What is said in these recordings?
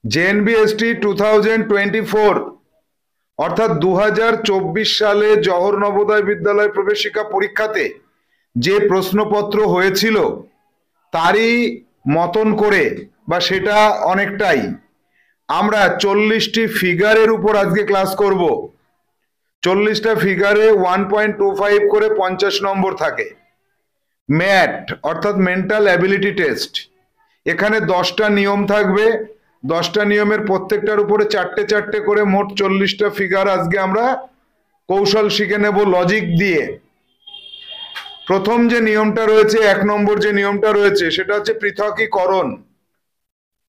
JNBST 2024 অর্থাৎ 2024 সালে জওহর নবোদয় বিদ্যালয় প্রবেশিকা পরীক্ষাতে যে প্রশ্নপত্র হয়েছিল তারই মতন করে বা সেটা অনেকটাই আমরা 40টি ফিগারের উপর আজকে ক্লাস করব। 40টা ফিগারে 1.25 করে 50 নম্বর থাকে। ম্যাট অর্থাৎ মেন্টাল অ্যাবিলিটি টেস্ট, এখানে 10টা নিয়ম থাকবে। 10টা নিয়মের প্রত্যেকটার উপরে 4টে 4টে করে মোট 40টা ফিগার আজকে আমরা কৌশল শিখে নেব লজিক দিয়ে। প্রথম যে নিয়মটা রয়েছে, 1 নম্বর যে নিয়মটা রয়েছে সেটা হচ্ছে পৃথকীকরণ,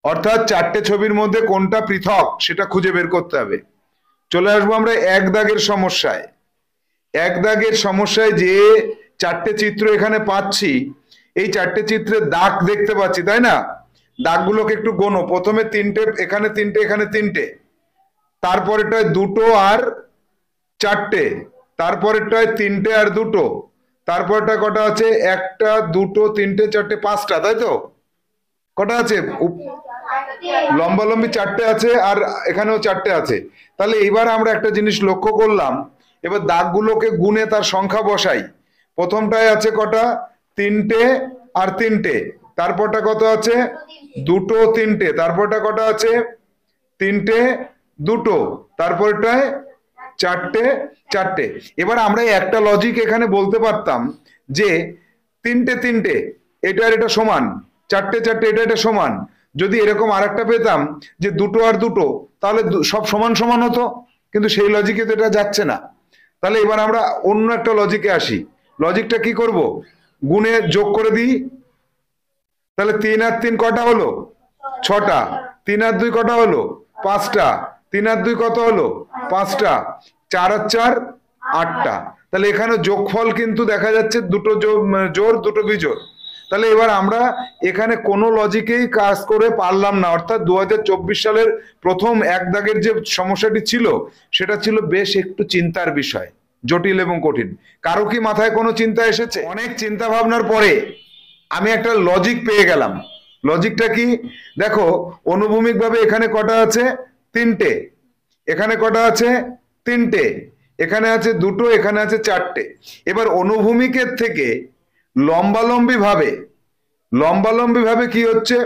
অর্থাৎ 4টে ছবির মধ্যে কোনটা পৃথক সেটা খুঁজে বের করতে হবে। চলে আসবো আমরা 1 দাগের সমস্যায়। 1 দাগের সমস্যায় যে 4টে চিত্র এখানে পাচ্ছি, এই 4টে চিত্রে দাগ দেখতে পাচ্ছি, তাই না? দাগগুলোকে একটু গোনো। প্রথমে 3টে, এখানে 3টে, এখানে 3টে, তারপরেরটায় 2টো আর 4টে, তারপরেরটায় 3টে আর 2টো, তারপরটা কটা আছে? 1টা 2টো 3টে 4টে 5টা, তাই তো? কটা আছে? লম্বালম্বি 4টে আছে আর এখানেও 4টে আছে। তাহলে এবার আমরা একটা জিনিস লক্ষ্য করলাম, এবার দাগগুলোকে গুনে তার সংখ্যা বসাই। প্রথমটায় আছে কটা? 3টে আর 3টে, তারপরটা কত আছে? 2টো 3টে, তারপরটা কটা আছে? 3টে 2টো, তারপরটায় 4টে 4টে। এবার আমরা একটা লজিক এখানে বলতে পারতাম যে 3টে 3টে এটা আর এটা সমান, 4টে 4টে এটা এটা সমান। যদি এরকম আরেকটা পেতাম যে 2টো আর 2টো, তাহলে সব সমান সমান হতো, কিন্তু সেই লজিকে তো এটা যাচ্ছে না। তাহলে এবার আমরা অন্য একটা লজিকে আসি। লজিকটা কি করব? গুণে যোগ করে দিই। তাহলে 3 আর 3 কটা হলো? 6টা। 3 আর 2 কটা হলো? 5টা। 3 আর 2 কত হলো? 5টা। 4 আর 4 8টা। তাহলে এখানে যোগফল কিন্তু দেখা যাচ্ছে দুটো জোড় দুটো বিজোড়। তাহলে এবার আমরা এখানে কোনো লজিকেই কাজ করে পারলাম না, অর্থাৎ 2024 সালের প্রথম 1 দাগের যে সমস্যাটি ছিল সেটা ছিল বেশ একটু চিন্তার বিষয়, জটিল এবং কঠিন। কারো কি মাথায় কোনো চিন্তা এসেছে? অনেক চিন্তা ভাবনার পরে আমি একটা লজিক পেয়ে গেলাম। লজিকটা কি? দেখো, অনুভূমিকভাবে এখানে কটা আছে? 3টে। এখানে কটা আছে? 3টে। এখানে আছে 2টো, এখানে আছে 4টে। এবার অনুভূমিকের থেকে লম্বালম্বি ভাবে কি হচ্ছে?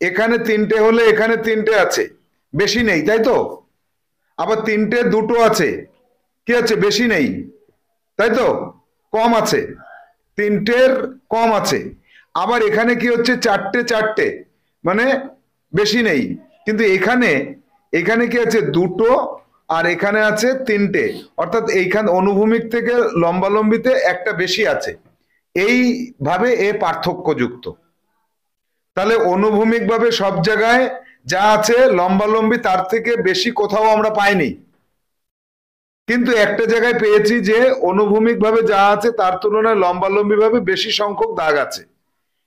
এখানে 3টে হলে এখানে 3টে আছে, বেশি নেই, তাই তো? আবার 3টে 2টো আছে, কি আছে? বেশি নেই, তাই তো? কম আছে, 3টের কম আছে। আবার এখানে কি হচ্ছে? 4টে 4টে, মানে বেশি নেই, কিন্তু এখানে কি আছে? 2টো আর এখানে আছে 3টে, অর্থাৎ এইখানে অনুভূমিক থেকে লম্বালম্বিতে একটা বেশি আছে। এইভাবে এ পার্থক্যযুক্ত। তাহলে অনুভূমিক ভাবে সব জায়গায় যা আছে লম্বালম্বি তার থেকে বেশি কোথাও আমরা পাইনি, কিন্তু একটা জায়গায় পেয়েছি যে অনুভূমিক ভাবে যা আছে তার তুলনায় লম্বালম্বি ভাবে বেশি সংখ্যক দাগ আছে।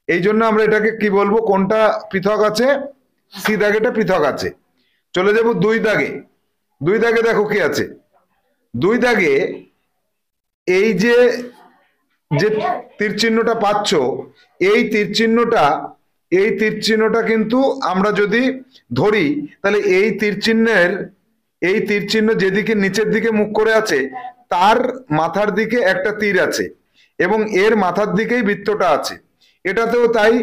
এই জন্য আমরা এটাকে কি বলবো? কোনটা পৃথক আছে? সি দাগেটা পৃথক আছে। চলে যাব 2 দাগে। 2 দাগে দেখো কি আছে? 2 দাগে এই যে যে তীর চিহ্নটা পাচ্ছ, এই তীর চিহ্নটা কিন্তু আমরা যদি ধরি, তাহলে এই তীর চিহ্ন যেদিকে নিচের দিকে মুখ করে আছে তার মাথার দিকে একটা তীর আছে এবং এর মাথার দিকেই বৃত্তটা আছে। এটাতেও তাই,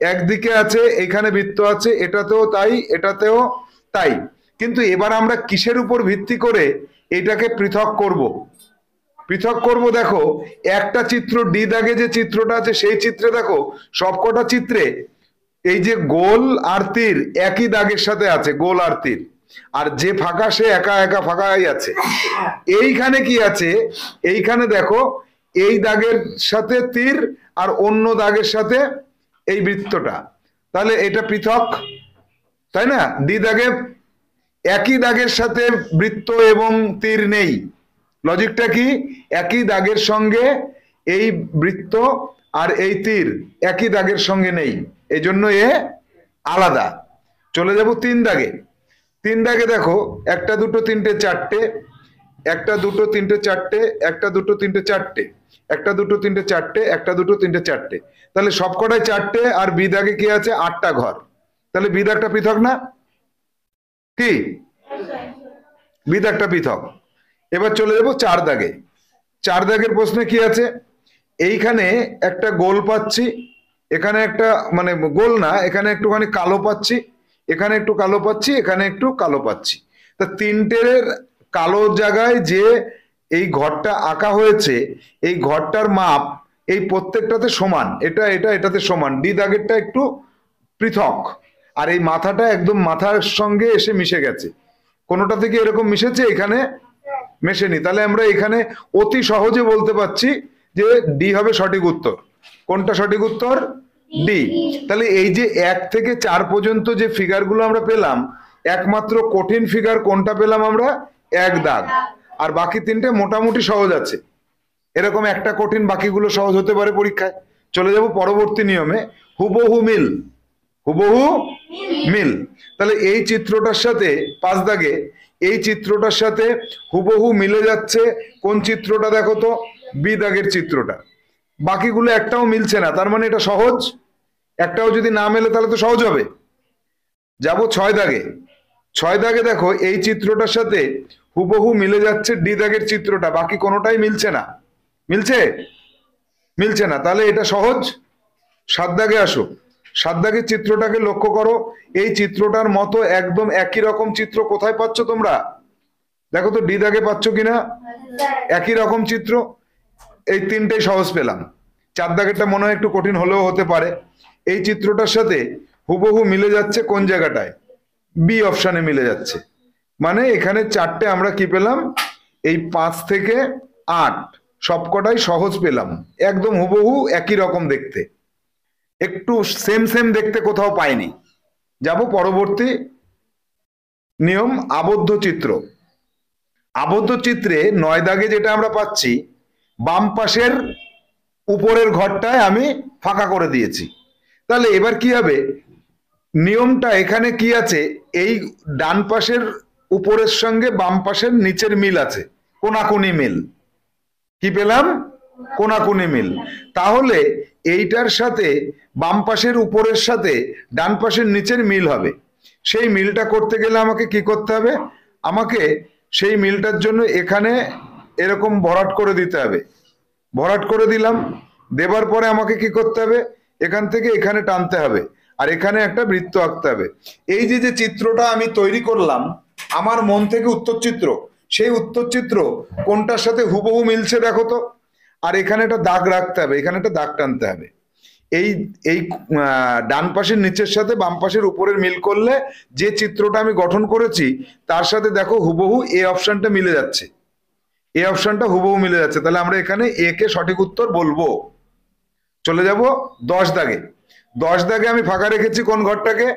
একদিকে আছে, এখানে বৃত্ত আছে, এটাতেও তাই, এটাতেও তাই। কিন্তু এবার আমরা কিসের উপর ভিত্তি করে এটাকে পৃথক করব? দেখো, একটা চিত্র ডি দাগে যে চিত্রটা আছে সেই চিত্রে দেখো সবকটা চিত্রে এই যে গোল আর তীর একই দাগের সাথে আছে, গোল আর তীর। আর যে ফাঁকা সে একা একা ফাঁকাই আছে। এইখানে কি আছে? এইখানে দেখো এই দাগের সাথে তীর আর অন্য দাগের সাথে এই বৃত্তটা, তাহলে এটা পৃথক, তাই না? ডি দাগে একই দাগের সাথে বৃত্ত এবং তীর নেই। লজিকটা কি? একই দাগের সঙ্গে এই বৃত্ত আর এই তীর একই দাগের সঙ্গে নেই, এই জন্য এ আলাদা। চলে যাব 3 দাগে। 3 দাগে দেখো 1টা 2টো 3টে 4টে, 1টা 2টো 3টে 4টে, 1টা 2টো 3টে 4টে, 1টা 2টো 3টে 4টে, 1টা 2টো 3টে 4টে। তাহলে সবকটাই 4টে। আর বি দাগে কি আছে? 8টা ঘর। তাহলে বি দাগটা পৃথক না? কি বি দাগটা পৃথক। এবার চলে যাব 4 দাগে। 4 দাগের প্রশ্নে কি আছে, এইখানে একটা গোল পাচ্ছি, এখানে একটা মানে গোল না, এখানে একটুখানি কালো পাচ্ছি, এখানে একটু কালো পাচ্ছি, এখানে একটু কালো পাচ্ছি। তা তিনটের কালো জায়গায় যে এই ঘরটা আঁকা হয়েছে, এই ঘরটার মাপ এই প্রত্যেকটাতে সমান, এটা এটা এটাতে সমান। ডি দাগেরটা একটু পৃথক, আর এই মাথাটা একদম মাথার সঙ্গে এসে মিশে গেছে। কোনোটা থেকে এরকম মিশেছে, এখানে মেশেনি। তাহলে আমরা এখানে অতি সহজে বলতে পারছি যে ডি হবে সঠিক উত্তর। কোনটা সঠিক উত্তর? ডি। তাহলে এই যে 1 থেকে 4 পর্যন্ত যে ফিগারগুলো আমরা পেলাম, একমাত্র কঠিন ফিগার কোনটা পেলাম আমরা? 1 দাগ। আর বাকি তিনটে মোটামুটি সহজ আছে। এরকম একটা কঠিন, বাকিগুলো সহজ হতে পারে পরীক্ষায়। চলে যাব পরবর্তী নিয়মে, হুবহু মিল। হুবহু মিল। তাহলে এই চিত্রটার সাথে 5 দাগে এই চিত্রটার সাথে হুবহু মিলে যাচ্ছে কোন চিত্রটা? দেখো তো, বি দাগের চিত্রটা। বাকিগুলো একটাও মিলছে না, তার মানে এটা সহজ। একটাও যদি না মেলে তাহলে তো সহজ হবে। যাব 6 দাগে। 6 দাগে দেখো এই চিত্রটার সাথে হুবহু মিলে যাচ্ছে ডি দাগের চিত্রটা, বাকি কোনোটাই মিলছে না। মিলছে? মিলছে না, তাহলে এটা সহজ। 7 দাগে আসো। 7 দাগের চিত্রটাকে লক্ষ্য করো, এই চিত্রটার মতো একদম একই রকম চিত্র কোথায় পাচ্ছ তোমরা? দেখো তো ডি দাগে পাচ্ছ কিনা? একই রকম চিত্র। এই তিনটেই সহজ পেলাম। 4 দাগেরটা মনে হয় একটু কঠিন হলেও হতে পারে। এই চিত্রটার সাথে হুবহু মিলে যাচ্ছে কোন জায়গাটায়? বি অপশানে মিলে যাচ্ছে। মানে এখানে 4টে আমরা কি পেলাম? এই 5 থেকে 8 সবকটাই সহজ পেলাম, একদম হুবহু একই রকম দেখতে। একটু সেম সেম দেখতে কোথাও পাইনি। যাব পরবর্তী নিয়ম, আবদ্ধ চিত্র। আবদ্ধ চিত্রে 9 দাগে যেটা আমরা পাচ্ছি, বাম পাশের উপরের ঘরটায় আমি ফাঁকা করে দিয়েছি। তাহলে এবার কি হবে? নিয়মটা এখানে কি আছে, এই ডান পাশের উপরের সঙ্গে বাম পাশের নিচের মিল আছে, কোনাকুনি মিল। কি পেলাম? কোনাকুনি মিল। তাহলে এইটার সাথে বাম পাশের উপরের সাথে ডান পাশের নিচের মিল হবে। সেই মিলটা করতে গেলে আমাকে কি করতে হবে? আমাকে সেই মিলটার জন্য এখানে এরকম ভরাট করে দিতে হবে। ভরাট করে দিলাম। দেবার পরে আমাকে কি করতে হবে? এখান থেকে এখানে টানতে হবে, আর এখানে একটা বৃত্ত আঁকতে হবে। এই যে যে চিত্রটা আমি তৈরি করলাম আমার মন থেকে, উত্তর চিত্র, সেই উত্তর চিত্র কোনটার সাথে হুবহু মিলছে দেখো তো। আর এখানে একটা দাগ রাখতে হবে, এখানে একটা দাগ টানতে হবে। এই এই ডান পাশের নিচের সাথে বাম পাশের উপরের মিল করলে যে চিত্রটা আমি গঠন করেছি তার সাথে দেখো হুবহু এ অপশনটা মিলে যাচ্ছে। এ অপশনটা হুবহু মিলে যাচ্ছে। তাহলে আমরা এখানে এ কে সঠিক উত্তর বলবো। চলে যাব 10 দাগে। 10 দাগে আমি ফাঁকা রেখেছি কোন ঘরটাকে?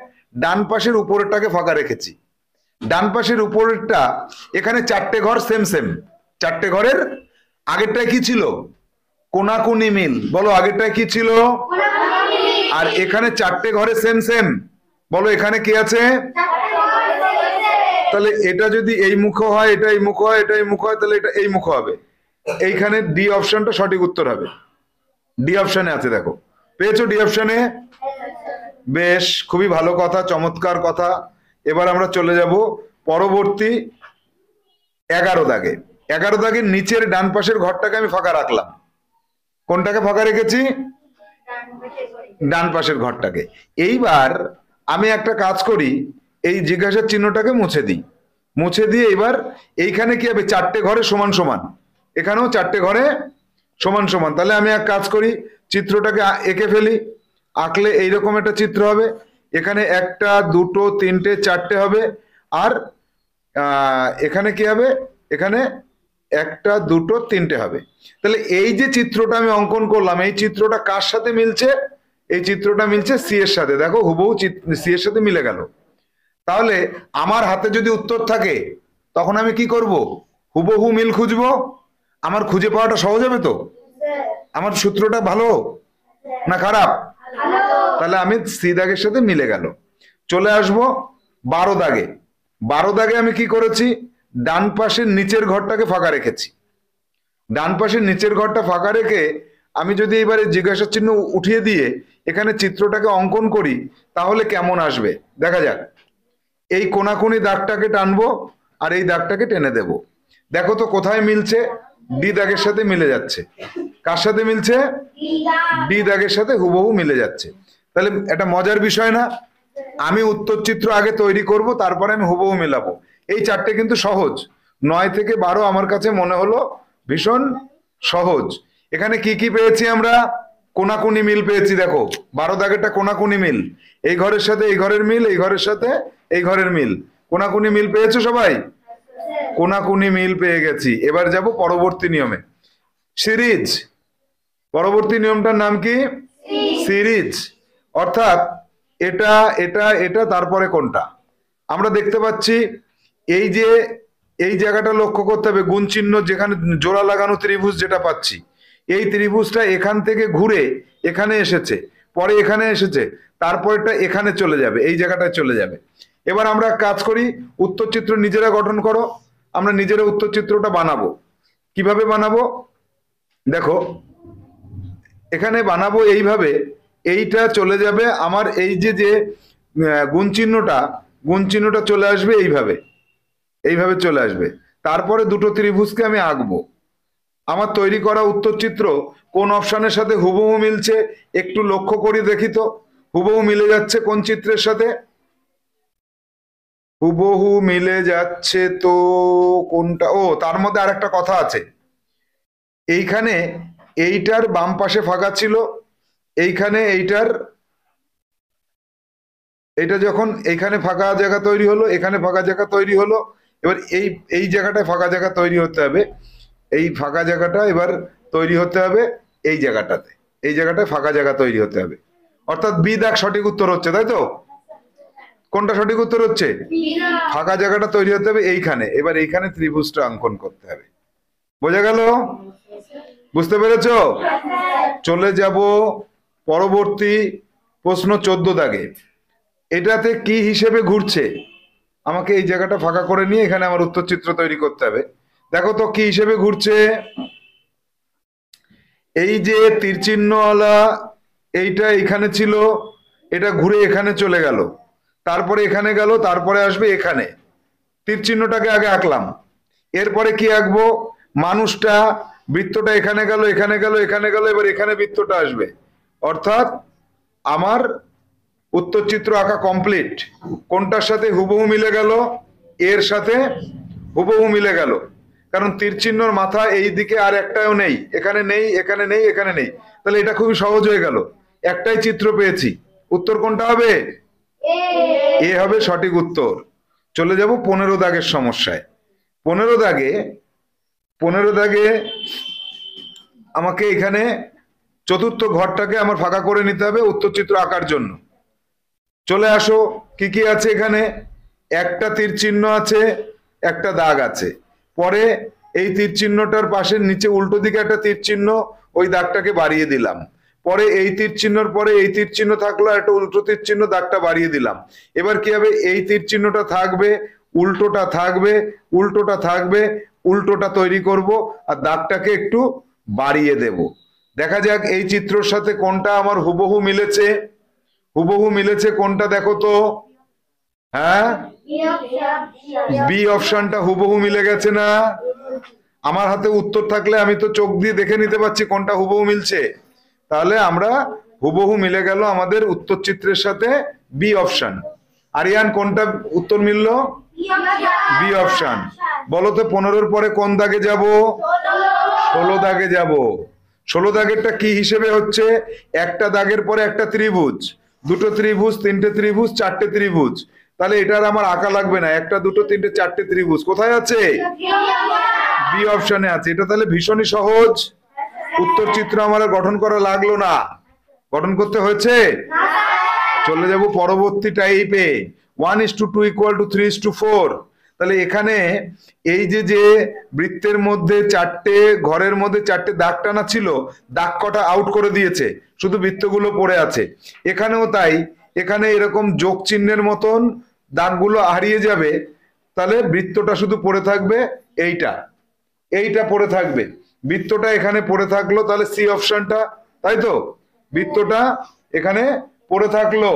ডান পাশের উপরেরটাকে ফাঁকা রেখেছি। ডান পাশের উপরেরটা, এখানে 4টে ঘর সেম সেম। 4টে ঘরের আগেরটায় কি ছিল? কোনাকুনি মিল। বলো আগেরটায় কি ছিল? আর এখানে 4টে ঘরে সেম সেম। বলো এখানে কি আছে? তাহলে এটা যদি এই মুখ হয়, এটা এই মুখ হয়, এটা এই মুখ হয়, তাহলে এটা এই মুখ হবে। এইখানে ডি অপশনটা সঠিক উত্তর হবে। ডি অপশনে আছে, দেখো পেয়েছো ডি অপশনে? বেশ, খুবই ভালো কথা, চমৎকার কথা। এবার আমরা চলে যাব পরবর্তী 11 দাগে। 11 দাগের নিচের ডান পাশের ঘরটাকে আমি ফাঁকা রাখলাম। কোনটাকে ফাঁকা রেখেছি? ডান পাশের ঘরটাকে। এইবার আমি একটা কাজ করি, এই জিজ্ঞাসার চিহ্নটাকে মুছে দিই। মুছে দিয়ে এবার এইখানে কি হবে? 4টে ঘরে সমান সমান, এখানেও 4টে ঘরে সমান সমান। তাহলে আমি এক কাজ করি, চিত্রটাকে এঁকে ফেলি। আঁকলে এইরকম একটা চিত্র হবে। এখানে 1টা 2টো 3টে 4টে হবে। আর এখানে কি হবে? এখানে 1টা 2টো 3টে হবে। তাহলে এই যে চিত্রটা আমি অঙ্কন করলাম, এই চিত্রটা কার সাথে মিলছে? এই চিত্রটা মিলছে সি এর সাথে। দেখো হুবহু সি এর সাথে মিলে গেল। তাহলে আমার হাতে যদি উত্তর থাকে তখন আমি কি করব? হুবহু মিল খুঁজবো। আমার খুঁজে পাওয়াটা সহজ হবে তো? আমার সূত্রটা ভালো না খারাপ? তাহলে আমি সি দাগের সাথে মিলে গেল। চলে আসবো 12 দাগে। 12 দাগে আমি কি করেছি? ডান পাশের নিচের ঘরটাকে ফাঁকা রেখেছি। ডান পাশের নিচের ঘরটা ফাঁকা রেখে আমি যদি এবারে জিজ্ঞাসা চিহ্ন উঠিয়ে দিয়ে এখানে চিত্রটাকে অঙ্কন করি তাহলে কেমন আসবে দেখা যাক। এই কোনাকুনি দাগটাকে টানবো আর এই দাগটাকে টেনে দেব। দেখো তো কোথায় মিলছে, ডি দাগের সাথে মিলে যাচ্ছে। কার সাথে মিলছে? ডি দাগের সাথে হুবহু মিলে যাচ্ছে। তাহলে একটা মজার বিষয় না? আমি উত্তর চিত্র আগে তৈরি করব, তারপরে আমি হুবহু মেলাবো। এই চারটে কিন্তু সহজ, 9 থেকে 12 আমার কাছে মনে হলো ভীষণ সহজ। এখানে কি কি পেয়েছি আমরা? কোনাকুনি মিল পেয়েছি। দেখো 12 দাগেরটা কোনাকুনি মিল, এই ঘরের সাথে এই ঘরের মিল, এই ঘরের সাথে এই ঘরের মিল। কোনাকুনি মিল পেয়েছো সবাই? কোনাকুনি মিল পেয়ে গেছি। এবার যাব পরবর্তী নিয়মে, সিরিজ। পরবর্তী নিয়মটার নাম কি? সিরিজ। অর্থাৎ এটা এটা এটা তারপরে কোনটা আমরা দেখতে পাচ্ছি। এই যে এই জায়গাটা লক্ষ্য করতে হবে, গুণ চিহ্ন যেখানে জোড়া লাগানো ত্রিভুজ যেটা পাচ্ছি, এই ত্রিভুজটা এখান থেকে ঘুরে এখানে এসেছে, পরে এখানে এসেছে, তারপরটা এখানে চলে যাবে, এই জায়গাটায় চলে যাবে। এবার আমরা কাজ করি, উত্তর চিত্র নিজেরা গঠন করো। আমরা নিজেরা উত্তর চিত্রটা বানাবো। কিভাবে বানাবো দেখো, এখানে বানাবো এইভাবে, এইটা চলে যাবে আমার এই যে যে গুণ চিহ্নটা চলে আসবে এইভাবে, এইভাবে চলে আসবে। তারপরে দুটো ত্রিভুজকে আমি আঁকবো। আমার তৈরি করা উত্তর চিত্র কোন অপশনের সাথে হুবহু মিলছে একটু লক্ষ্য করে দেখি তো। হুবহু মিলে যাচ্ছে কোন চিত্রের সাথে? হুবহু মিলে যাচ্ছে তো কোনটা? ও, তার মধ্যে আরেকটা কথা আছে। এইখানে এইটার বাম পাশে ফাঁকা ছিল, এইখানে এইটা যখন এইখানে ফাঁকা জায়গা তৈরি হলো, এখানে ফাঁকা জায়গা তৈরি হলো, এবার এই এই জায়গাটায় ফাঁকা জায়গা তৈরি হতে হবে। এই ফাঁকা জায়গাটা এবার তৈরি হতে হবে এই জায়গাটাতে, এই জায়গাটায় ফাঁকা জায়গা তৈরি হতে হবে। অর্থাৎ বি দাগ সঠিক উত্তর হচ্ছে, তাই তো? কোনটা সঠিক উত্তর হচ্ছে? ফাঁকা জায়গাটা তৈরি হতে হবে এইখানে। এবার এইখানে ত্রিভুজটা অঙ্কন করতে হবে। বোঝা গেল? বুঝতে পেরেছো? চলে যাব পরবর্তী প্রশ্ন 14 দাগে। এটাতে কি হিসেবে ঘুরছে? আমাকে এই জায়গাটা ফাঁকা করে নিয়ে এখানে আমার উত্তর চিত্র তৈরি করতে হবে। দেখো তো কি হিসেবে ঘুরছে। এই যে তীর চিহ্নওয়ালা এইটা এখানে ছিল, এটা ঘুরে এখানে চলে গেল, তারপরে এখানে গেল, তারপরে আসবে এখানে। তীর চিহ্নটাকে আগে আঁকলাম, এরপরে কি আঁকবো? মানুষটা, বৃত্তটা এখানে গেল, এখানে গেল, এখানে গেল, এবার এখানে বৃত্তটা আসবে। অর্থাৎ আমার উত্তর চিত্র আঁকা কমপ্লিট। কোনটার সাথে হুবহু মিলে গেল? এর সাথে হুবহু মিলে গেল, কারণ তীর চিহ্নর মাথা এই দিকে আর একটাও নেই, এখানে নেই, এখানে নেই, এখানে নেই। তাহলে এটা খুবই সহজ হয়ে গেল, একটাই চিত্র পেয়েছি। উত্তর কোনটা হবে? এ হবে সঠিক উত্তর। চলে যাব 15 দাগের সমস্যায়। 15 দাগে আমাকে এখানে চতুর্থ ঘরটাকে আমার ফাঁকা করে নিতে হবে উত্তর চিত্র আঁকার জন্য। চলে আসো, কি কি আছে এখানে? একটা তীর চিহ্ন আছে, একটা দাগ আছে, পরে এই তীর চিহ্নটার পাশের নিচে উল্টো দিকে একটা তীর চিহ্ন, ওই দাগটাকে বাড়িয়ে দিলাম। পরে এই তীর চিহ্নর পরে এই তীর চিহ্ন থাকলো, একটা উল্টো তীর চিহ্ন, দাগটা বাড়িয়ে দিলাম। এবার কি হবে? এই তীর চিহ্নটা থাকবে, উল্টোটা থাকবে, উল্টোটা থাকবে, উল্টোটা তৈরি করব আর দাগটাকে একটু বাড়িয়ে দেব। দেখা যাক এই চিত্রের সাথে কোনটা আমার হুবহু মিলেছে। হুবহু মিলেছে কোনটা দেখো তো? হ্যাঁ, বি অপশনটা হুবহু মিলে গেছে না? আমার হাতে উত্তর থাকলে আমি তো চোখ দিয়ে দেখে নিতে পারছি কোনটা হুবহু মিলছে। তাহলে আমরা হুবহু মিলে গেল আমাদের উত্তর চিত্রের সাথে বি অপশন। আরিয়ান, কোনটা উত্তর মিললো? B option. বলো তো 15-র পরে কোন দাগে যাব? 16 দাগে যাব। 16 দাগেরটা কি হিসেবে হচ্ছে? একটা দাগের পরে একটা ত্রিভুজ, দুটো ত্রিভুজ, তিনটে ত্রিভুজ, চারটে ত্রিভুজ। তাহলে এটার আমার আঁকা লাগবে না, একটা দুটো তিনটে চারটে ত্রিভুজ কোথায় আছে? বি অপশনে আছে। এটা তাহলে ভীষণই সহজ, উত্তর চিত্র আমার গঠন করা লাগলো না। গঠন করতে হয়েছে? চলে যাব পরবর্তী টাইপে, 1:2 = 3:4। তাহলে এখানে এই যে যে বৃত্তের মধ্যে চারটে ঘরের মধ্যে চারটে দাগ টানা ছিল, দাগ কটা আউট করে দিয়েছে, শুধু বৃত্তগুলো পড়ে আছে। এখানেও তাই, এখানে এরকম যোগ চিহ্নের মতন দাগগুলো হারিয়ে যাবে, তাহলে বৃত্তটা শুধু পড়ে থাকবে। এইটা এইটা পড়ে থাকবে, বৃত্তটা এখানে পড়ে থাকলো, তাহলে সি অপশনটা, তাই তো? বৃত্তটা এখানে পড়ে থাকলো।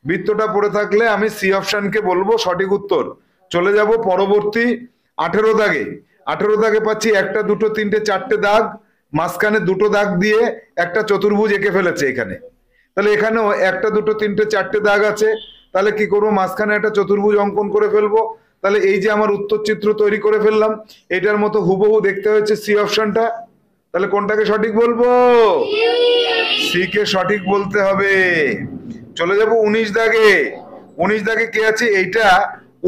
বৃত্তটা পড়ে থাকলে আমি সি অপশনকে বলবো সঠিক উত্তর। চলে যাব পরবর্তী 18 দাগে। 18 দাগে পাচ্ছি একটা দুটো তিনটে চারটে দাগ, মাঝখানে দুটো দাগ দিয়ে একটা চতুর্ভুজ এঁকে ফেলেছে এখানে। তাহলে এখানেও একটা দুটো তিনটে চারটে দাগ আছে, তাহলে কি করবো, মাঝখানে একটা চতুর্ভুজ অঙ্কন করে ফেলবো। তাহলে এই যে আমার উত্তর চিত্র তৈরি করে ফেললাম, এটার মতো হুবহু দেখতে হচ্ছে সি অপশনটা। তাহলে কোনটাকে সঠিক বলবো? সি কে সঠিক বলতে হবে। চলে যাব 19 দাগে। 19 দাগে কি আছে, এইটা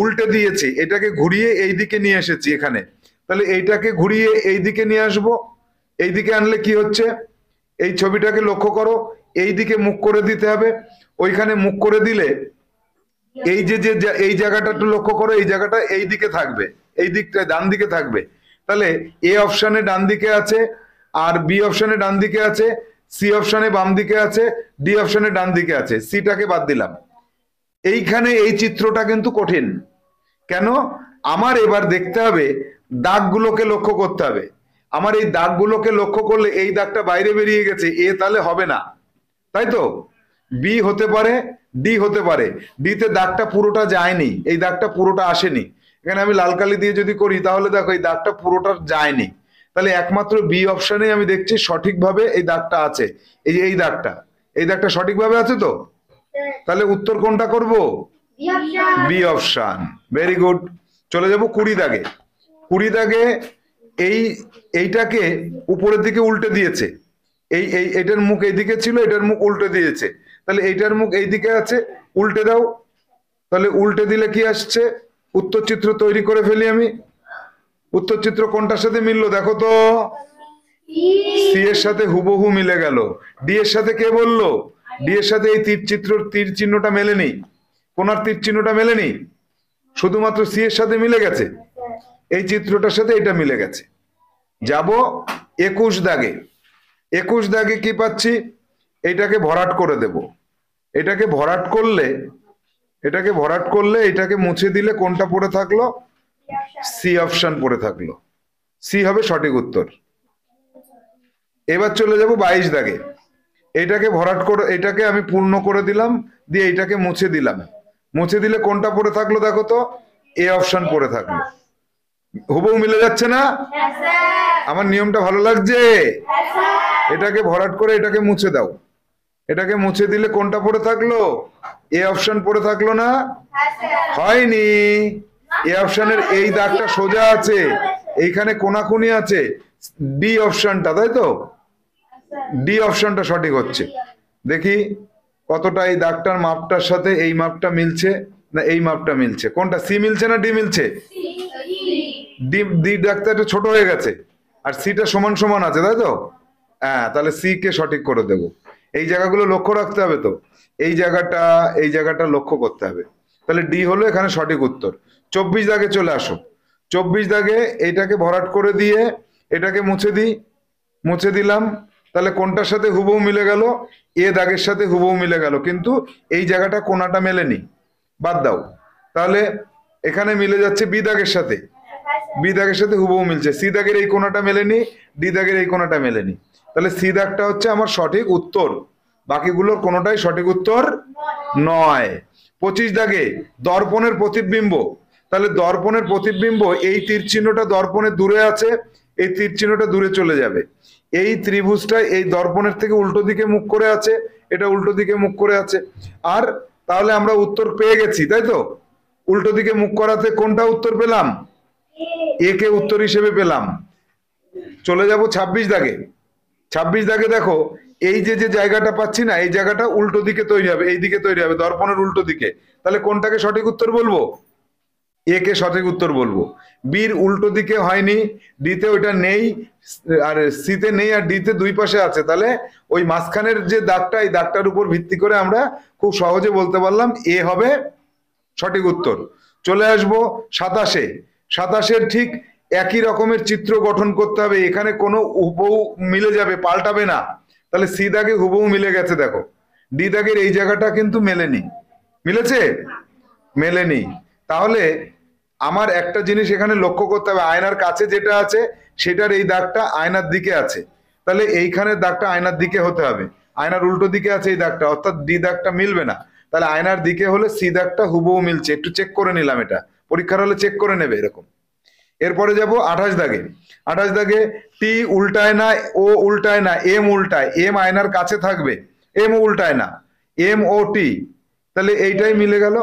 উল্টে দিয়েছি, এটাকে ঘুরিয়ে এই দিকে নিয়ে এসেছি এখানে। তাহলে এইটাকে ঘুরিয়ে এই দিকে নিয়ে আসবো। এই দিকে আনলে কি হচ্ছে, এই ছবিটাকে লক্ষ্য করো, এই দিকে মুখ করে দিতে হবে। ওইখানে মুখ করে দিলে এই যে যে এই জায়গাটা একটু লক্ষ্য করো, এই জায়গাটা এই দিকে থাকবে, এই দিকটা ডান দিকে থাকবে। তাহলে এ অপশনে ডান দিকে আছে, আর বি অপশনে ডান দিকে আছে, সি অপশনে বাম দিকে আছে, ডি অপশনে ডান দিকে আছে, সিটাকে বাদ দিলাম। এইখানে এই চিত্রটা কিন্তু কঠিন। কেন? আমার এবার দেখতে হবে দাগগুলোকে লক্ষ্য করতে হবে। আমার এই দাগগুলোকে লক্ষ্য করলে এই দাগটা বাইরে বেরিয়ে গেছে, এ তাহলে হবে না, তাই তো? বি হতে পারে, ডি হতে পারে। ডিতে দাগটা পুরোটা যায়নি, এই দাগটা পুরোটা আসেনি। এখানে আমি লাল কালি দিয়ে যদি করি তাহলে দেখো এই দাগটা পুরোটা যায়নি। তাহলে একমাত্র বি অপশনে আমি দেখছি সঠিকভাবে এই দাগটা আছে। এই এই দাগটা, এই দাগটা সঠিকভাবে আছে তো? তাহলে উত্তর কোনটা করব? B option. Very good. চলে যাব 20 দাগে। 20 দাগে এইটাকে উপরের দিকে উল্টে দিয়েছে। এটার মুখ এইদিকে ছিল, এটার মুখ উল্টে দিয়েছে। তাহলে এইটার মুখ এইদিকে আছে, উল্টে দাও। তাহলে উল্টে দিলে কি আসছে, উত্তর চিত্র তৈরি করে ফেলি আমি। উত্তর চিত্র কোনটার সাথে মিললো দেখো তো? সি এর সাথে হুবহু মিলে গেল। ডি এর সাথে কে বললো? ডি এর সাথে এই তীর চিহ্নটা মেলেনি, কোনার তীর চিহ্নটা মেলেনি, শুধুমাত্র সি এর সাথে মিলে গেছে, এই চিত্রটার সাথে এটা মিলে গেছে। যাব 21 দাগে। 21 দাগে কি পাচ্ছি, এটাকে ভরাট করে দেব। এটাকে ভরাট করলে এটাকে মুছে দিলে কোনটা পড়ে থাকলো? সি অপশন পড়ে থাকলো। সি হবে সঠিক উত্তর। এবার চলে যাব 22 দাগে। এটাকে ভরাট করে, এটাকে আমি পূর্ণ করে দিলাম, দিয়ে এটাকে মুছে দিলাম। মুছে দিলে কোনটা পড়ে থাকলো দেখো তো? এ অপশন পড়ে থাকলো। হুবহু মিলে যাচ্ছে না? আমার নিয়মটা ভালো লাগছে? এটাকে ভরাট করে এটাকে মুছে দাও। এটাকে মুছে দিলে কোনটা পড়ে থাকলো? এ অপশন পড়ে থাকলো না? হয়নি। এ অপশনের এই দাগটা সোজা আছে, এইখানে কোনাকুনি আছে, ডি অপশনটা, তাই তো? ডি অপশনটা সঠিক হচ্ছে। দেখি কতটা এই দাগটার মাপটার সাথে এই মাপটা মিলছে, না এই মাপটা মিলছে। কোনটা, সি মিলছে না ডি মিলছে? ডি দাগটা একটু ছোট হয়ে গেছে, আর সিটা সমান সমান আছে, তাই তো? হ্যাঁ, তাহলে সি কে সঠিক করে দেব। এই জায়গাগুলো লক্ষ্য রাখতে হবে তো, এই জায়গাটা লক্ষ্য করতে হবে। তাহলে ডি হলো এখানে সঠিক উত্তর। 24 দাগে চলে আসো। 24 দাগে এইটাকে ভরাট করে দিয়ে এটাকে মুছে দিই, মুছে দিলাম। তাহলে কোনটার সাথে হুবহু মিলে গেল? এ দাগের সাথে হুবহু মিলে গেল, কিন্তু এই জায়গাটা কোনাটা মেলেনি, বাদ দাও। তাহলে এখানে মিলে যাচ্ছে বি দাগের সাথে, বি দাগের সাথে হুবহু মিলছে। সি দাগের এই কোনাটা মেলেনি, ডি দাগের এই কোনাটা মেলেনি। তাহলে সি দাগটা হচ্ছে আমার সঠিক উত্তর, বাকিগুলোর কোনোটাই সঠিক উত্তর নয়। 25 দাগে দর্পণের প্রতিবিম্ব। তাহলে দর্পণের প্রতিবিম্ব, এই তীর চিহ্নটা দর্পণের দূরে আছে, এই তীর চিহ্নটা দূরে চলে যাবে। এই ত্রিভুজটা এই দর্পণের থেকে উল্টো দিকে মুখ করে আছে, এটা উল্টো দিকে মুখ করে আছে। আর তাহলে আমরা উত্তর পেয়ে গেছি, তাই তো? উল্টো দিকে মুখ করাতে কোনটা উত্তর পেলাম? এ কে উত্তর হিসেবে পেলাম। চলে যাব 26 দাগে। 26 দাগে দেখো, এই যে যে জায়গাটা পাচ্ছি না, এই জায়গাটা উল্টো দিকে তৈরি হবে, এই দিকে তৈরি হবে, দর্পণের উল্টো দিকে। তাহলে কোনটাকে সঠিক উত্তর বলবো? এ কে সঠিক উত্তর বলবো। বির উল্টো দিকে হয়নি, ডিতে ওইটা নেই, আর সিতে নেই, আর ডিতে দুই পাশে আছে। তাহলে ওই মাঝখানের যে দাগটা, এই দাগটার উপর ভিত্তি করে আমরা খুব সহজে বলতে পারলাম এ হবে সঠিক উত্তর। চলে আসবো 27-এ। 27-এর ঠিক একই রকমের চিত্র গঠন করতে হবে, এখানে কোনো হুবহু মিলে যাবে, পাল্টাবে না। তাহলে সি দাগে হুবহু মিলে গেছে দেখো, ডি দাগের এই জায়গাটা কিন্তু মেলেনি। মিলেছে? মেলেনি। তাহলে আমার একটা জিনিস এখানে লক্ষ্য করতে হবে, আয়নার কাছে যেটা আছে সেটার এই দাগটা আয়নার দিকে আছে, তাহলে এইখানের দাগটা আয়নার দিকে হতে হবে। আয়নার উল্টো দিকে আছে এই দাগটা, অর্থাৎ ডি দাগটা মিলবে না। তাহলে আয়নার দিকে হলে সি দাগটা হুবহু মিলছে, একটু চেক করে নিলাম, এটা পরীক্ষার হলে চেক করে নেবে এরকম। এরপরে যাব 28 দাগে। 28 দাগে টি উল্টায় না, ও উল্টায় না, এম উল্টায়, এম আয়নার কাছে থাকবে, এম উল্টায় না, এম ও টি, তাহলে এইটাই মিলে গেল,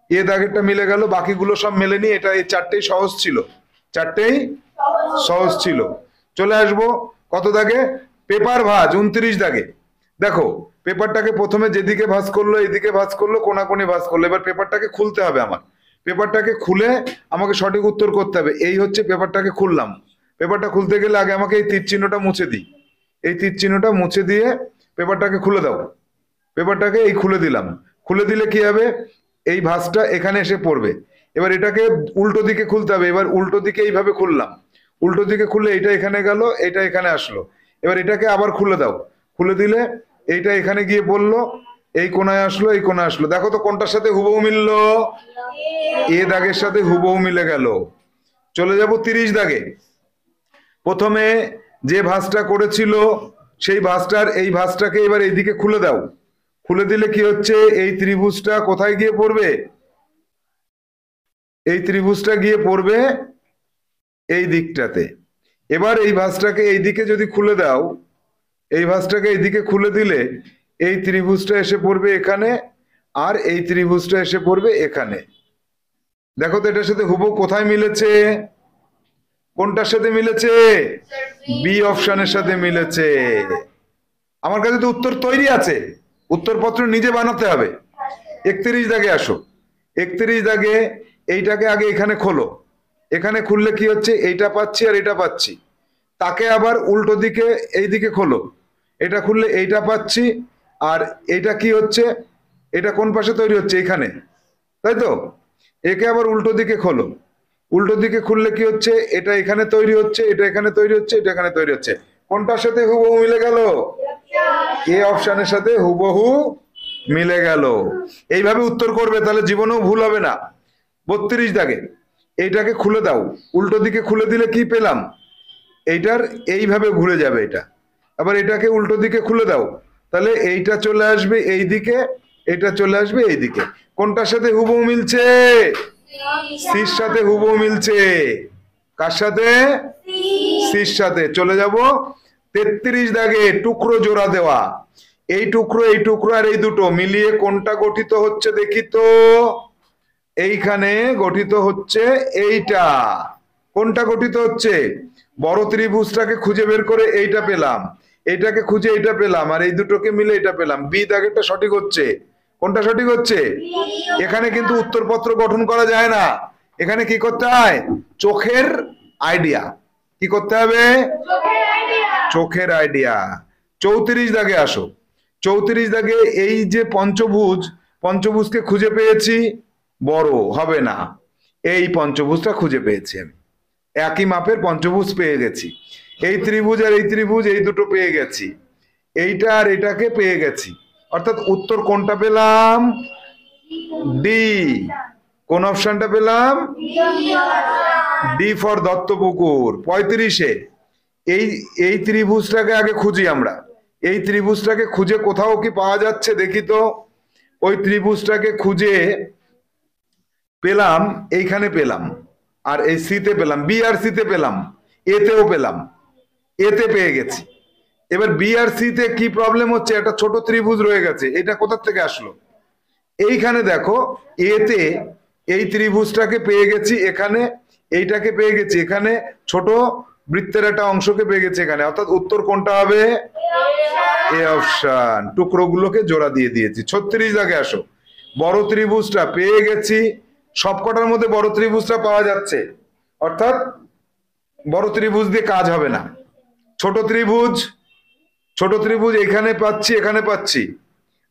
এ দাগেরটা মিলে গেল, বাকিগুলো সব মেলেনি। এটা এই চারটেই সহজ ছিল, চারটেই সহজ ছিল। চলে আসবো কত দাগে, পেপার ভাঁজ 29 দাগে। দেখো পেপারটাকে প্রথমে যেদিকে ভাঁজ করলো এইদিকে ভাঁজ করলো, কোনাকুনি ভাঁজ করলো, এবার পেপারটাকে খুলতে হবে আমার। পেপারটাকে খুলে আমাকে সঠিক উত্তর করতে হবে। এই হচ্ছে পেপারটাকে খুললাম। পেপারটা খুলতে গেলে আগে আমাকে এই তীর চিহ্নটা মুছে দিই, এই তীর চিহ্নটা মুছে দিয়ে পেপারটাকে খুলে দাও। পেপারটাকে এই খুলে দিলাম, খুলে দিলে কি হবে, এই ভাঁজটা এখানে এসে পড়বে। এবার এটাকে উল্টো দিকে খুলতে হবে, এবার উল্টো দিকে এইভাবে খুললাম, উল্টো দিকে খুললে এটা এখানে গেল, এটা এখানে আসলো। এবার এটাকে আবার খুলে দাও, খুলে দিলে এইটা এখানে গিয়ে পড়লো, এই কোনায় আসলো, এই কোনায় আসলো। দেখো তো কোনটার সাথে হুবহু মিললো, এ দাগের সাথে হুবহু মিলে গেল। চলে যাব 30 দাগে। প্রথমে যে ভাঁজটা করেছিল সেই ভাঁজটার এই ভাঁজটাকে এবার এইদিকে খুলে দাও, খুলে দিলে কি হচ্ছে, এই ত্রিভুজটা কোথায় গিয়ে পড়বে, এই ত্রিভুজটা গিয়ে পড়বে এই দিকটাতে। এবার এই ভাঁজটাকে এইদিকে যদি খুলে দাও, এই ভাঁজটাকে এইদিকে খুলে দিলে এই ত্রিভুজটা এসে পড়বে এখানে, আর এই ত্রিভুজটা এসে পড়বে এখানে। দেখো তো এটার সাথে হুবহু কোথায় মিলেছে, কোনটার সাথে মিলেছে, বি অপশনের সাথে মিলেছে। আমার কাছে তো উত্তর তৈরি আছে, উত্তরপত্র নিজে বানাতে হবে। 31 দাগে আসো। 31 দাগে এইটাকে আগে এখানে খোলো, এখানে খুললে কি হচ্ছে, এইটা পাচ্ছি আর এটা পাচ্ছি। তাকে আবার উল্টো দিকে এইদিকে খোলো, এটা খুললে এইটা পাচ্ছি, আর এইটা কি হচ্ছে, এটা কোন পাশে তৈরি হচ্ছে, এখানে, তাই তো। একে আবার উল্টো দিকে খোলো, উল্টো দিকে খুললে কি হচ্ছে, এটা এখানে তৈরি হচ্ছে, এটা এখানে তৈরি হচ্ছে, এটা এখানে তৈরি হচ্ছে। কোনটার সাথে হুবহু মিলে গেল, এ অপশনের সাথে হুবহু মিলে গেল। এইভাবে উত্তর করবে, তাহলে জীবনেও ভুল হবে না। 32 দাগে এইটাকে খুলে দাও, উল্টো দিকে খুলে দিলে কি পেলাম, এইটার এইভাবে ঘুরে যাবে এটা। আবার এটাকে উল্টো দিকে খুলে দাও, তাহলে এইটা চলে আসবে এই দিকে, এটা চলে আসবে এই দিকে। কোনটার সাথে হুবহু মিলছে, সির সাথে হুবহু মিলছে। কার সাথে, সির সাথে। চলে যাব 33 দাগে, টুকরো জোড়া দেওয়া। এই টুকরো আর এই দুটো মিলিয়ে কোনটা গঠিত হচ্ছে দেখি তো, এইখানে গঠিত হচ্ছে এইটা। কোনটা গঠিত হচ্ছে, বড় ত্রিভুজটাকে খুঁজে বের করে এইটা পেলাম, এইটাকে খুঁজে এইটা পেলাম, আর এই দুটোকে মিলে এটা পেলাম। বি দাগেরটা সঠিক হচ্ছে। কোনটা সঠিক হচ্ছে, এখানে কিন্তু উত্তরপত্র গঠন করা যায় না, এখানে কি করতে হয়, চোখের আইডিয়া। কি করতে হবে, চোখের আইডিয়া। 34 দাগে আসো। 34 দাগে এই যে পঞ্চভুজ, পঞ্চভুজকে খুঁজে পেয়েছি, বড় হবে না, এই পঞ্চভুজটা খুঁজে পেয়েছি আমি, একই মাপের পঞ্চভুজ পেয়ে গেছি। এই ত্রিভুজ আর এই ত্রিভুজ এই দুটো পেয়ে গেছি, এইটা আর এটাকে পেয়ে গেছি। অর্থাৎ উত্তর কোনটা পেলাম, ডি। কোন অপশনটা পেলাম, ডি ফর দত্তপুকুর। 35-এ এই এই ত্রিভুজটাকে আগে খুঁজি আমরা, এই ত্রিভুজটাকে খুঁজে কোথাও কি পাওয়া যাচ্ছে দেখি তো। ওই ত্রিভুজটাকে খুঁজে পেলাম, এইখানে পেলাম, আর এই সিতে পেলাম, বি আর সিতে পেলাম, এতেও পেলাম, এতে পেয়ে গেছি। এবার বি আর সিতে কি প্রবলেম হচ্ছে, একটা ছোট ত্রিভুজ রয়ে গেছে, এটা কোথা থেকে আসলো, এইখানে দেখো এতে এই ত্রিভুজটাকে পেয়ে গেছি এখানে, এইটাকে পেয়ে গেছি এখানে, ছোট বৃত্তের একটা অংশকে পেয়ে গেছি এখানে। অর্থাৎ উত্তর কোনটা হবে, এ অপশন। টুকরোগুলোকে জোড়া দিয়ে দিয়েছি। 36 দাগে আসো। বড় ত্রিভুজটা পেয়ে গেছি, সবকটার মধ্যে বড় ত্রিভুজটা পাওয়া যাচ্ছে, অর্থাৎ বড় ত্রিভুজ দিয়ে কাজ হবে না। ছোট ত্রিভুজ, ছোট ত্রিভুজ এখানে পাচ্ছি, এখানে পাচ্ছি,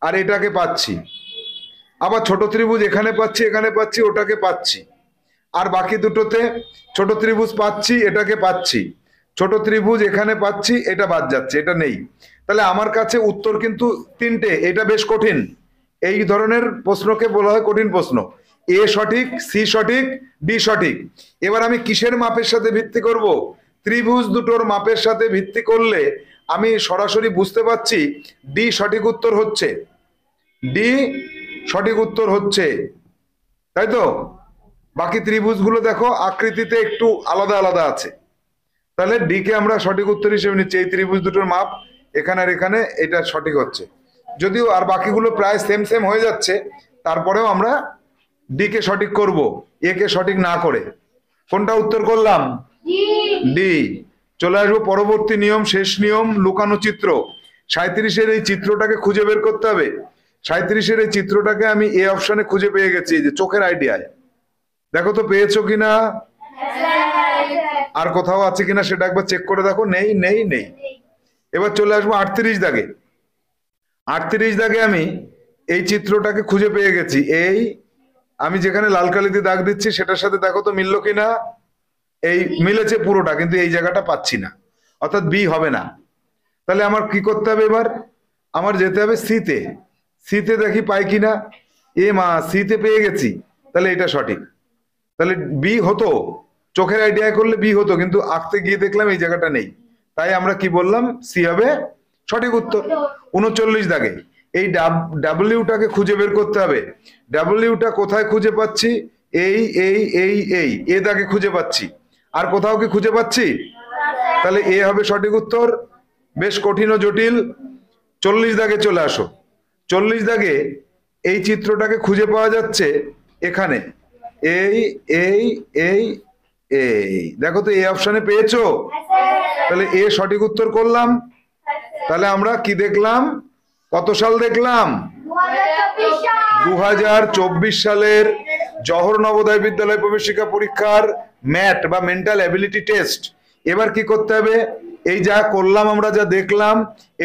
আর এটাকে পাচ্ছি। আবার ছোট ত্রিভুজ এখানে পাচ্ছি, এখানে পাচ্ছি, ওটাকে পাচ্ছি। আর বাকি দুটোতে ছোট ত্রিভুজ পাচ্ছি, এটাকে পাচ্ছি, ছোট ত্রিভুজ এখানে পাচ্ছি, এটা বাদ যাচ্ছে, এটা নেই। তাহলে আমার কাছে উত্তর কিন্তু তিনটে। এটা বেশ কঠিন, এই ধরনের প্রশ্নকে বলা হয় কঠিন প্রশ্ন। এ সঠিক, সি সঠিক, ডি সঠিক। এবার আমি কিসের মাপের সাথে ভিত্তি করব, ত্রিভুজ দুটোর মাপের সাথে ভিত্তি করলে আমি সরাসরি বুঝতে পারছি ডি সঠিক উত্তর হচ্ছে। ডি সঠিক উত্তর হচ্ছে, তাই তো? বাকি ত্রিভুজগুলো দেখো আকৃতিতে একটু আলাদা আলাদা আছে, তাহলে ডি কে আমরা সঠিক উত্তর হিসেবে নিচ্ছি। এই ত্রিভুজ দুটোর মাপ এখানে আর এখানে, এটা সঠিক হচ্ছে। যদিও আর বাকিগুলো প্রায় সেম সেম হয়ে যাচ্ছে, তারপরেও আমরা ডি কে সঠিক করব, এ কে সঠিক না করে। কোনটা উত্তর করলাম? ডি। চলে আসবো পরবর্তী নিয়ম, শেষ নিয়ম, লুকানো চিত্র। 37-এর এই চিত্রটাকে খুঁজে বের করতে হবে। 37-এর এই চিত্রটাকে আমি এ অপশনে খুঁজে পেয়ে গেছি, যে চোখের আইডিয়ায়। দেখো তো পেয়েছো কিনা, আর কোথাও আছে কিনা সেটা একবার চেক করে দেখো। নেই নেই নেই। এবার চলে আসবো 38 দাগে। 38 দাগে আমি এই চিত্রটাকে খুঁজে পেয়ে গেছি। এই আমি যেখানে লাল কালি দিয়ে দাগ দিচ্ছি সেটার সাথে দেখো তো মিললো কিনা। এই মিলেছে পুরোটা, কিন্তু এই জায়গাটা পাচ্ছি না, অর্থাৎ বি হবে না। তাহলে আমার কি করতে হবে? এবার আমার যেতে হবে সিতে। সিতে দেখি পাই কিনা। এ মা, সিতে পেয়ে গেছি, তাহলে এটা সঠিক। তাহলে বি হতো, চোখের আইডিয়া করলে বি হতো, কিন্তু আঁকতে গিয়ে দেখলাম এই জায়গাটা নেই, তাই আমরা কি বললাম? সি হবে সঠিক উত্তর। 39 দাগে এই ডাব্লিউটাকে খুঁজে বের করতে হবে। ডাব্লিউটা কোথায় খুঁজে পাচ্ছি? এই এই এই এই এ দাগে খুঁজে পাচ্ছি, আর কোথাও কি খুঁজে পাচ্ছি? তাহলে এ হবে সঠিক উত্তর। বেশ কঠিন ও জটিল। 40 দাগে চলে আসো। 40 দাগে এই চিত্রটাকে খুঁজে পাওয়া যাচ্ছে এখানে, এই এই এই এই, দেখো তো এই অপশনে পেয়েছো? তাহলে এ সঠিক উত্তর করলাম। তাহলে আমরা কি দেখলাম? কত সাল দেখলাম? 2024 সালের জওহর নবোদয় বিদ্যালয় প্রবেশিকা পরীক্ষার ম্যাট বা মেন্টাল অ্যাবিলিটি টেস্ট। এবার কি করতে হবে? এই যা করলাম আমরা, যা দেখলাম,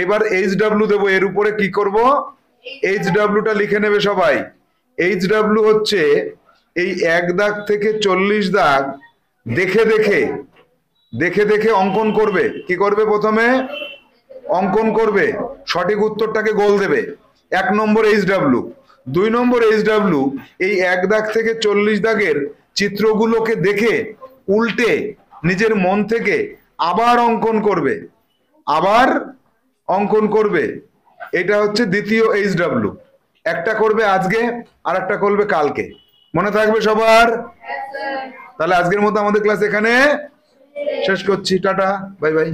এবার HW দেবো। এর উপরে কি করব? HWটা লিখে নেবে সবাই। HW হচ্ছে এই 1 দাগ থেকে 40 দাগ দেখে দেখে দেখে দেখে অঙ্কন করবে। কি করবে? প্রথমে অঙ্কন করবে, সঠিক উত্তরটাকে গোল দেবে। 1 নম্বর HW। 2 নম্বর HW এই 1 দাগ থেকে 40 দাগের চিত্রগুলোকে দেখে উল্টে নিজের মন থেকে আবার অঙ্কন করবে, আবার অঙ্কন করবে। এটা হচ্ছে দ্বিতীয় HW। একটা করবে আজকে, আর একটা করবে কালকে। মনে থাকবে সবার? তাহলে আজকের মতো আমাদের ক্লাস এখানে শেষ করছি। Tata, bye bye.